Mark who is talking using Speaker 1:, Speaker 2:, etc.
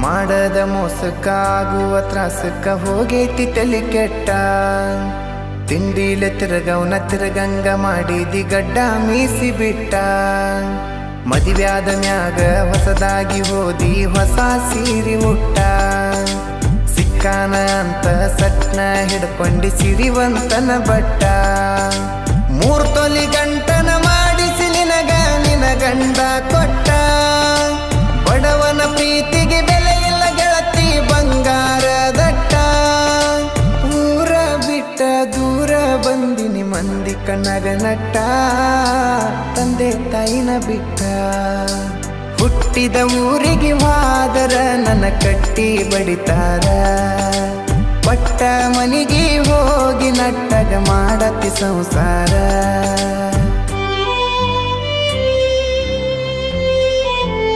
Speaker 1: ಮಾಡದ ಮೋಸಕ್ಕ ಆಗುವ ತ್ರಾಸಕ್ಕ ಹೋಗೈತಿ ತಲೆ ಕೆಟ್ಟ ತಿಂಡಿಲೆ ತಿರುಗವನ ತಿರುಗಂಗ ಮಾಡಿದಿ ಗಡ್ಡ ಮೀಸಿ ಬಿಟ್ಟ ಮದುವ್ಯಾದ ಮ್ಯಾಗ ಹೊಸದಾಗಿ ಹೋದಿ ಹೊಸ ಸೀರಿ ಉಟ್ಟ ಸಿಕ್ಕಾನ ಅಂತ ಸಟ್ನ ಹಿಡ್ಕೊಂಡಿ ಸಿರಿವಂತನ ಬಟ್ಟ 3 ತೊಲಿ ಗಂಟನ ಮಾಡಿಸಿ ನಿನಗ ನಿನ ಗಂಡ ಕೊಟ್ಟ ಬಡವನ ಪ್ರೀತಿಗೆ ಬೆಲೆ ಇಲ್ಲ ಗೆಳತಿ ಬಂಗಾರದಟ್ಟ ಊರ ಬಿಟ್ಟ ದೂರ ಬಂದಿನಿ ಮಂದಿ ಕಣ್ಣಗ ನಟ್ಟ ತಂದೆ ತಾಯಿನ ಬಿಟ್ಟ ಹುಟ್ಟಿದ ಊರಿಗೆ ಹೋದರ ನನ್ನ ಕಟ್ಟಿ ಬಡಿತಾರ ಪಟ್ಟ ಮನಿಗೆ ಹೋಗಿ ನಟ್ಟಗ ಮಾಡತಿ ಸಂಸಾರ